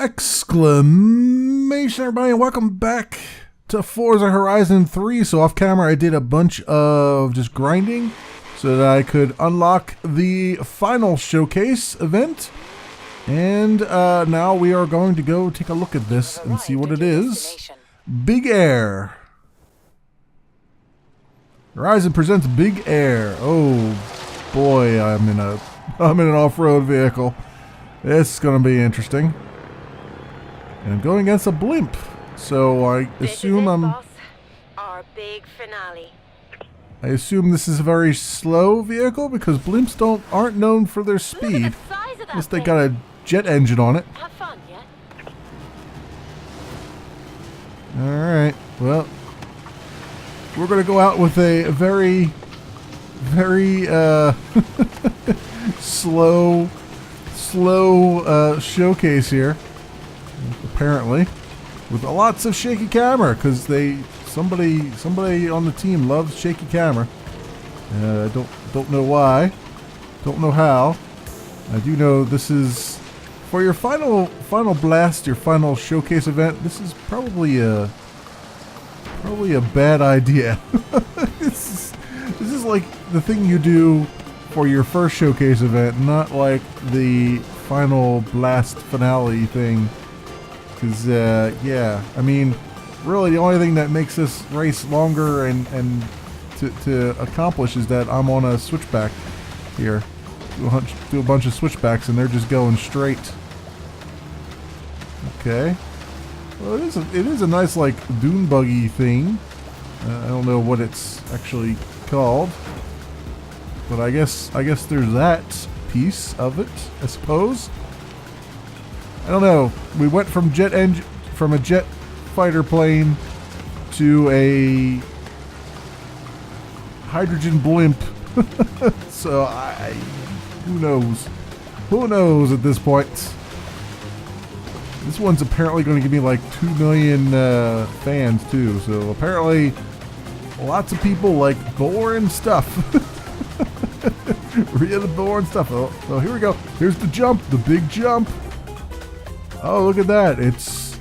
Exclamation, everybody, and welcome back to Forza Horizon 3. So off camera I did a bunch of just grinding so that I could unlock the final showcase event. And now we are going to go take a look at this and see what it is. Big Air. Horizon presents Big Air. Oh boy, I'm in an off-road vehicle. This is going to be interesting. And I'm going against a blimp, so I assume boss. Our big finale. I assume this is a very slow vehicle because blimps aren't known for their speed. Unless they got a jet engine on it. Have fun, yeah? Alright, well, we're going to go out with a very slow showcase here. Apparently, with lots of shaky camera, because somebody on the team loves shaky camera. I don't know why, don't know how. I do know this is for your final blast, your final showcase event. This is probably a bad idea. This is like the thing you do for your first showcase event, not like the final blast finale thing. Because, yeah, I mean, really the only thing that makes this race longer and to accomplish is that I'm on a switchback here. Do a bunch of switchbacks and they're just going straight. Okay. Well, it is a nice, like, dune buggy thing. I don't know what it's actually called. But I guess there's that piece of it, I suppose. I don't know. We went from a jet fighter plane to a hydrogen blimp. So who knows? Who knows at this point? This one's apparently going to give me like 2 million fans too. So apparently, lots of people like boring stuff. Really boring stuff. So here we go. Here's the jump. The big jump. Oh, look at that. It's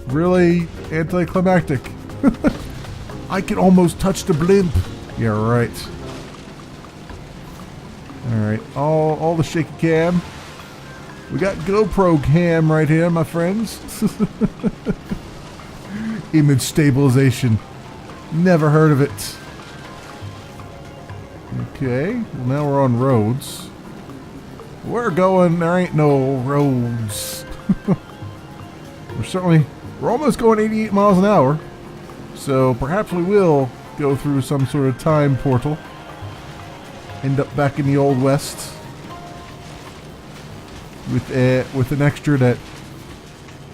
really anticlimactic. I can almost touch the blimp. Yeah, right. Alright, all the shaky cam. We got GoPro cam right here, my friends. Image stabilization. Never heard of it. Okay, well now we're on roads. We're going, there ain't no roads. We're almost going 88 miles an hour. So perhaps we will go through some sort of time portal. End up back in the Old West. With an extra that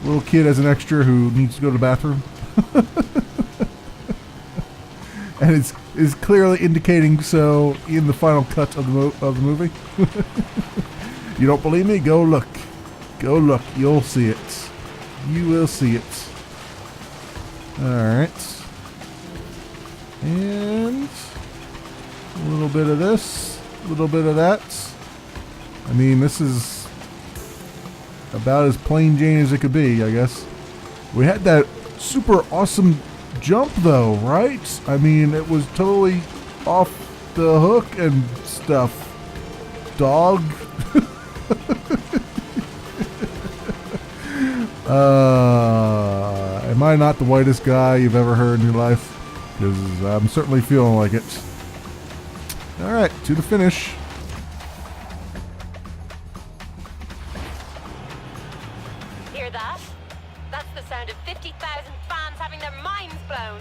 little kid as an extra who needs to go to the bathroom. And is clearly indicating so in the final cut of the movie. You don't believe me? Go look. Go look. You'll see it. You will see it. Alright. And a little bit of this. A little bit of that. I mean, this is about as plain Jane as it could be, I guess. We had that super awesome jump though, right? I mean, it was totally off the hook and stuff. Dog. Am I not the whitest guy you've ever heard in your life? Because I'm certainly feeling like it. Alright, to the finish. Hear that? That's the sound of 50,000 fans having their minds blown.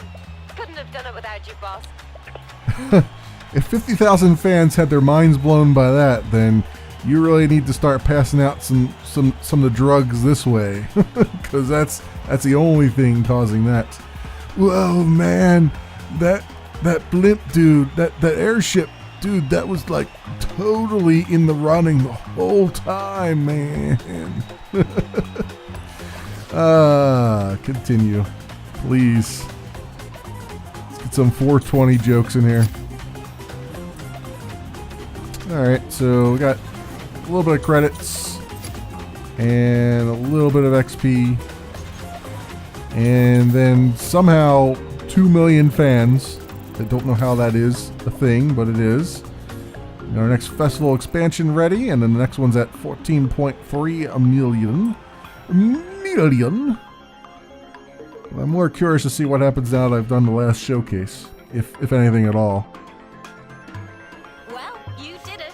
Couldn't have done it without you, boss. If 50,000 fans had their minds blown by that, then you really need to start passing out some of the drugs this way. Because that's the only thing causing that. Whoa, man. That blimp dude, that airship dude, that was like totally in the running the whole time, man. Continue. Please. Let's get some 420 jokes in here. Alright, so we got a little bit of credits. and a little bit of XP. And then somehow 2 million fans. I don't know how that is a thing, but it is. Our next festival expansion ready, and then the next one's at 14.3 million. I'm more curious to see what happens now that I've done the last showcase, if anything at all. Well, you did it.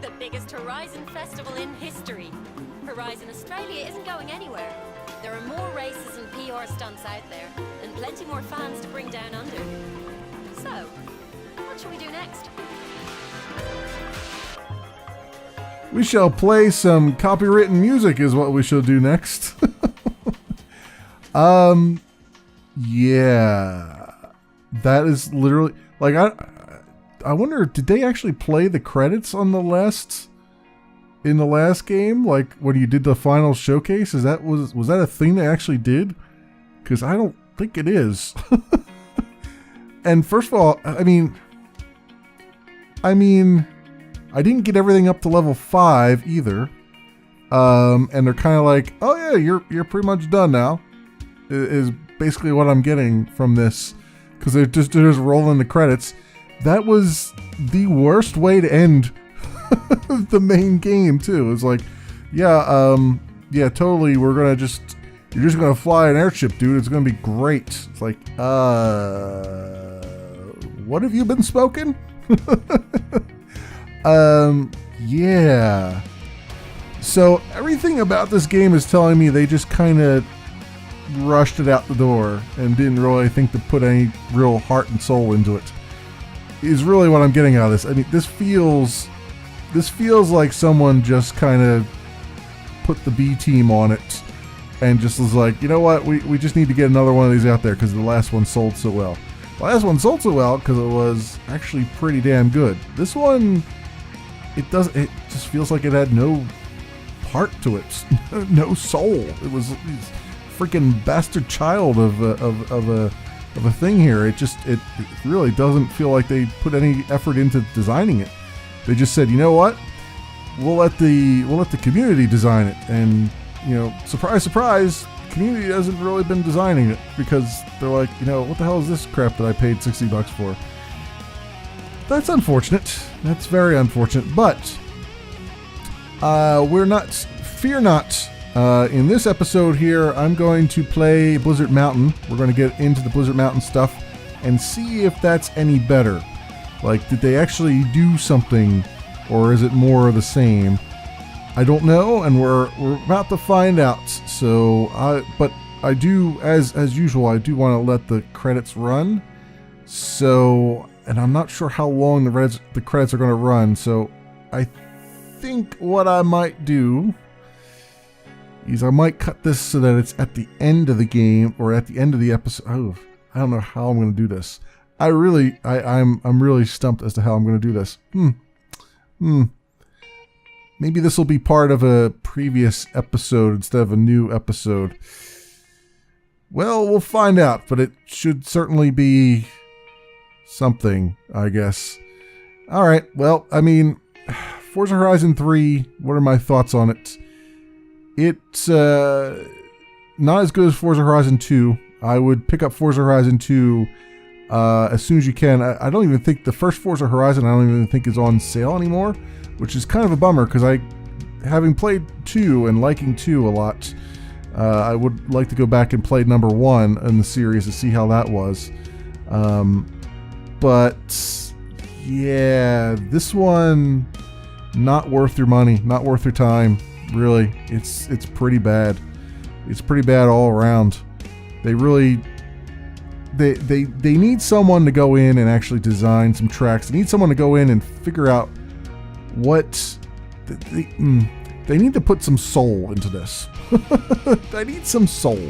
The biggest Horizon festival in history. Horizon Australia isn't going anywhere. There are more races and PR stunts out there, and plenty more fans to bring down under. So, what should we do next? We shall play some copywritten music is what we shall do next. Yeah. That is literally like I wonder, did they actually play the credits on the last game? Like when you did the final showcase? Was that a thing they actually did? Because I don't think it is. And first of all, I mean I didn't get everything up to level 5 either. And they're kind of like, oh yeah, you're pretty much done now. Is basically what I'm getting from this, because they're just rolling the credits. That was the worst way to end the main game too. It's like, yeah, totally. You're just gonna fly an airship, dude. It's gonna be great. It's like, what have you been spoken? Yeah. So everything about this game is telling me they just kind of rushed it out the door and didn't really think to put any real heart and soul into it. Is really what I'm getting out of this. I mean, this feels like someone just kind of put the B team on it and just was like, you know what, we just need to get another one of these out there because the last one sold so well. The last one sold so well because it was actually pretty damn good. This one, it just feels like it had no heart to it, no soul. It was freaking bastard child of a thing here. It really doesn't feel like they put any effort into designing it. They just said, you know what, we'll let the community design it, and you know, surprise, surprise, community hasn't really been designing it because they're like, you know, what the hell is this crap that I paid $60 for? That's unfortunate. That's very unfortunate. But fear not. In this episode here, I'm going to play Blizzard Mountain. We're going to get into the Blizzard Mountain stuff and see if that's any better. Like, did they actually do something, or is it more of the same? I don't know, and we're about to find out. So, but I do, as usual, I do want to let the credits run. So, and I'm not sure how long the credits are going to run. So, I think what I might do is I might cut this so that it's at the end of the game or at the end of the episode. Oh, I don't know how I'm going to do this. I'm really stumped as to how I'm going to do this. Maybe this will be part of a previous episode instead of a new episode. Well, we'll find out, but it should certainly be something, I guess. All right. Well, I mean, Forza Horizon 3, what are my thoughts on it? It's not as good as Forza Horizon 2. I would pick up Forza Horizon 2 as soon as you can. I don't even think the first Forza Horizon, I don't even think is on sale anymore, which is kind of a bummer because having played 2 and liking 2 a lot, I would like to go back and play number 1 in the series to see how that was. But yeah, this one, not worth your money, not worth your time. Really, it's pretty bad. It's pretty bad all around. They really, they need someone to go in and actually design some tracks. They need someone to go in and figure out what they need to put some soul into this. They need some soul.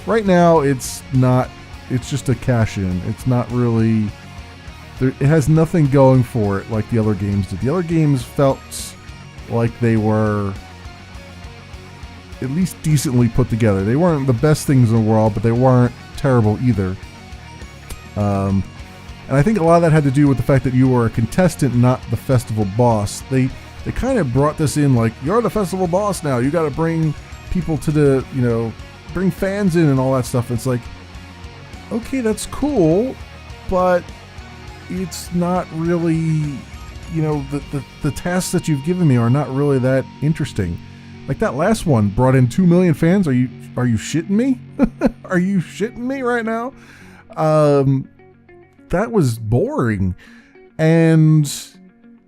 Right now, it's not. It's just a cash in. It's not really. It has nothing going for it like the other games did. The other games felt like they were at least decently put together. They weren't the best things in the world, but they weren't terrible either. And I think a lot of that had to do with the fact that you were a contestant, not the festival boss. They kind of brought this in like, you're the festival boss now. You got to bring people to the, bring fans in and all that stuff. It's like, okay, that's cool, but it's not really, the tasks that you've given me are not really that interesting. Like that last one brought in 2 million fans. Are you shitting me? Are you shitting me right now? That was boring. And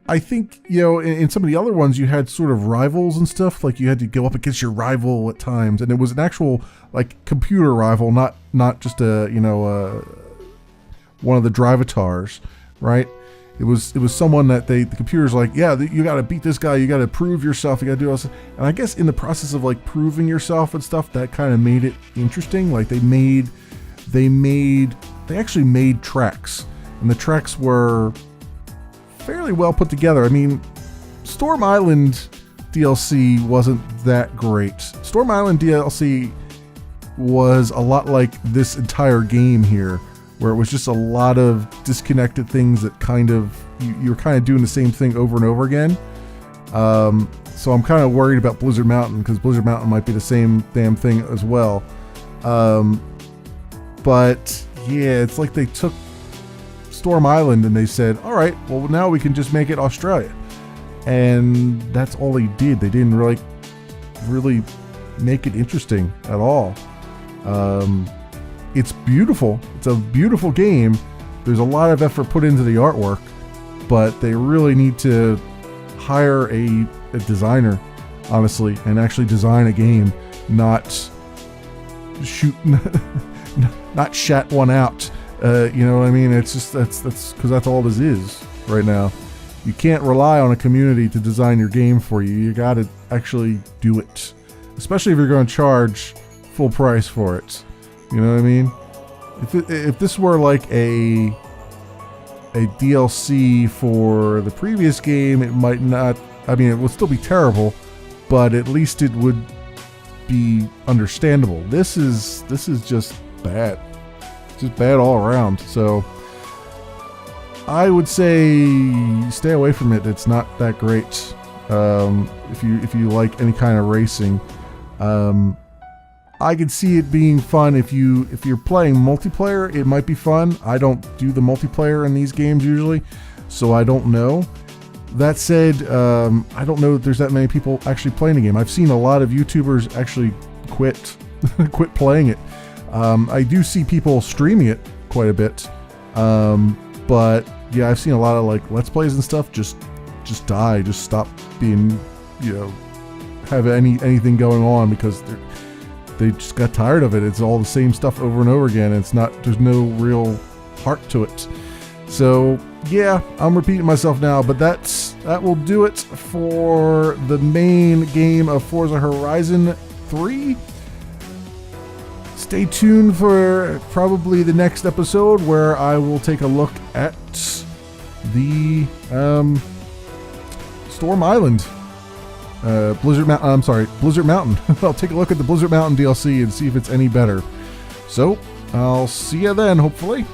I think, in some of the other ones you had sort of rivals and stuff. Like you had to go up against your rival at times, and it was an actual like computer rival, not just one of the drivatars, right? It was someone that the computer's like, yeah, you got to beat this guy, you got to prove yourself, you got to do all this. And I guess in the process of like proving yourself and stuff, that kind of made it interesting. Like they actually made tracks, and the tracks were fairly well put together. I mean, Storm Island DLC wasn't that great. Storm Island DLC was a lot like this entire game here, where it was just a lot of disconnected things that kind of, you're kind of doing the same thing over and over again. So I'm kind of worried about Blizzard Mountain, because Blizzard Mountain might be the same damn thing as well. But yeah, it's like they took Storm Island and they said, all right, well now we can just make it Australia. And that's all they did. They didn't really make it interesting at all. It's beautiful. It's a beautiful game. There's a lot of effort put into the artwork, but they really need to hire a designer, honestly, and actually design a game, not shat one out. You know what I mean? It's just that's because that's all this is right now. You can't rely on a community to design your game for you. You got to actually do it, especially if you're going to charge full price for it. You know what I mean? If this were like a DLC for the previous game, it might not. I mean, it would still be terrible, but at least it would be understandable. This is just bad, just bad all around. So I would say stay away from it. It's not that great. If you like any kind of racing. I could see it being fun if you're playing multiplayer. It might be fun. I don't do the multiplayer in these games usually, so I don't know. That said, I don't know that there's that many people actually playing the game. I've seen a lot of YouTubers actually quit playing it. I do see people streaming it quite a bit, but yeah, I've seen a lot of like Let's Plays and stuff just die, just stop being, have anything going on because they just got tired of it. It's all the same stuff over and over again. There's no real heart to it. So yeah, I'm repeating myself now, but that will do it for the main game of Forza Horizon 3. Stay tuned for probably the next episode where I will take a look at the Storm Island. Blizzard Mountain. I'll take a look at the Blizzard Mountain DLC and see if it's any better. So, I'll see you then, hopefully.